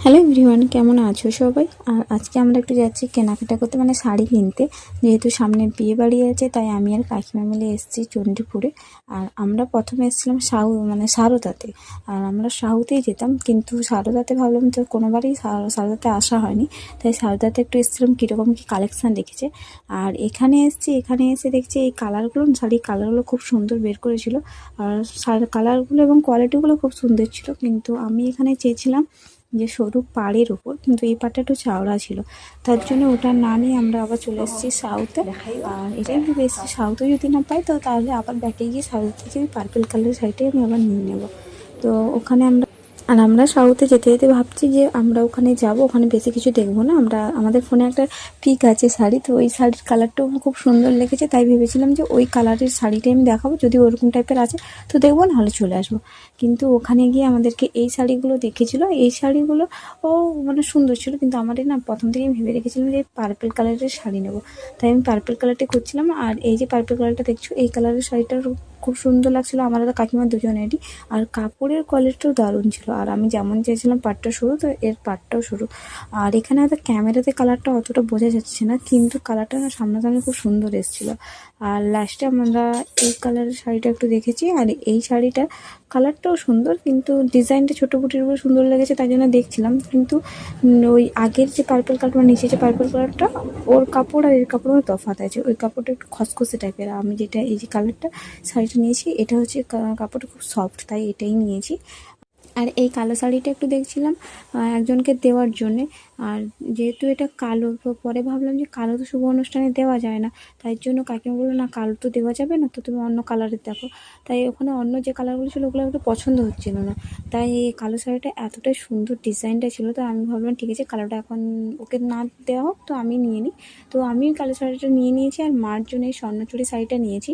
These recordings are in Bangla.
হ্যালো এভরিওয়ান, কেমন আছো সবাই? আর আজকে আমরা একটু যাচ্ছি কেনাকাটা করতে, মানে শাড়ি কিনতে। যেহেতু সামনে বিয়ে বাড়ি আছে, তাই আমি আর কাকিমা মিলে এসেছি চণ্ডীপুরে। আর আমরা প্রথমে এসেছিলাম সারদাতে। আর আমরা সাউথেই যেতাম, কিন্তু সারদাতে ভাবলাম তো কোনোবারই সারদাতে আসা হয়নি, তাই সারদাতে একটু এসেছিলাম কীরকম কী কালেকশান দেখেছে। আর এখানে এসে দেখছি এই শাড়ির কালারগুলো খুব সুন্দর বের করেছিল। আর কালারগুলো এবং কোয়ালিটিগুলো খুব সুন্দর ছিল, কিন্তু আমি এখানে চেয়েছিলাম যে সরু পাড়ের ওপর, কিন্তু এই পাড়টা একটু চওড়া ছিল। তার জন্য ওটা না নিয়ে আমরা আবার চলে এসেছি সাউথে। আর এটাই ভেবে এসেছি সাউথে যদি না পাই তো তাহলে আবার ব্যাকে গিয়ে সাউথ থেকে ওই পার্পল কালারের শাড়িটাই আমি আবার নিয়ে নেব। তো ওখানে আমরা সাউথে যেতে যেতে ভাবছি যে আমরা ওখানে যাব, ওখানে বেশি কিছু দেখবো না। আমাদের ফোনে একটা পিক আছে শাড়ি, তো ওই শাড়ির কালারটাও খুব সুন্দর লেগেছে, তাই ভেবেছিলাম যে ওই কালারের শাড়িটাই আমি দেখাবো, যদি ওরকম টাইপের আছে তো দেখবো, নাহলে চলে আসবো। কিন্তু ওখানে গিয়ে আমাদেরকে এই শাড়িগুলো দেখেছিল, এই শাড়িগুলো মানে সুন্দর ছিল, কিন্তু আমাদের না প্রথম থেকেই আমি ভেবে রেখেছিলাম যে পার্পল কালারের শাড়ি নেবো, তাই আমি পার্পল কালারটা খুঁজছিলাম। আর এই যে পার্পল কালারটা দেখছো, এই কালারের শাড়িটার খুব সুন্দর লাগছিলো আমার আর কাকিমা দুজনেরই। আর কাপড়ের কোয়ালিটিও দারুণ ছিল। আর আমি যেমন চেয়েছিলাম পাটটা সরু, তো এর পাটটাও সরু। আর এখানে হয়তো ক্যামেরাতে কালারটা অতটা বোঝা যাচ্ছে না, কিন্তু কালারটা না সামনাসামনি খুব সুন্দর এসেছিলো। আর লাস্টে আমরা এই কালারের শাড়িটা একটু দেখেছি, আর এই শাড়িটার কালারটাও সুন্দর, কিন্তু ডিজাইনটা ছোটো বুটির উপরে সুন্দর লেগেছে, তাই জন্য দেখছিলাম। কিন্তু ওই আগের যে পার্পল কালার, নিচে যে পার্পল কালারটা, ওর কাপড় আর এর কাপড়ের তফাৎ আছে। ওই কাপড়টা একটু খসখসে টাইপের। আমি যেটা এই যে কালারটা শাড়িটা নিয়েছি, এটা হচ্ছে কাপড়টা খুব সফট, তাই এটাই নিয়েছি। আর এই কালো শাড়িটা একটু দেখছিলাম একজনকে দেওয়ার জন্যে। আর যেহেতু এটা কালো, তো পরে ভাবলাম যে কালো তো শুভ অনুষ্ঠানে দেওয়া যায় না, তাই জন্য কাকিমা বললো না কালো তো দেওয়া যাবে না, তো তুমি অন্য কালারের দেখো। তাই ওখানে অন্য যে কালারগুলো ছিল ওগুলো একটু পছন্দ হচ্ছিল না, তাই এই কালো শাড়িটা এতটাই সুন্দর ডিজাইনটা ছিল, তো আমি ভাবলাম ঠিক আছে কালোটা এখন ওকে না দেওয়া হোক, তো আমি নিয়ে নিই। তো আমি কালো শাড়িটা নিয়ে নিয়েছি, আর মার জন্য এই স্বর্ণচুড়ি শাড়িটা নিয়েছি।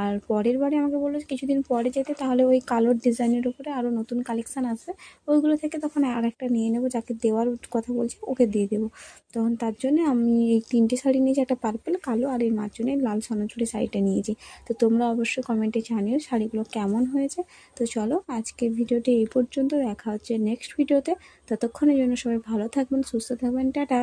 আর পরের বারে আমাকে বললো কিছুদিন পরে যেতে, তাহলে ওই কালোর ডিজাইনের উপরে আরও নতুন কালেকশান আসবে, ওইগুলো থেকে তখন আর একটা নিয়ে নেবো, যাকে দেওয়ার কথা বলছি ওকে দিয়ে দেবো। তখন তার জন্য আমি এই 3টে শাড়ি নিয়েছি, একটা পার্পল, কালো, আর এই মার জন্য লাল স্বর্ণচুড়ি শাড়িটা নিয়েছি। তো তোমরা অবশ্যই কমেন্টে জানিও শাড়িগুলো কেমন হয়েছে। তো চলো আজকের ভিডিওটি এই পর্যন্ত, দেখা হচ্ছে নেক্সট ভিডিওতে। ততক্ষণের জন্য সবাই ভালো থাকবেন, সুস্থ থাকবেন, টাটা।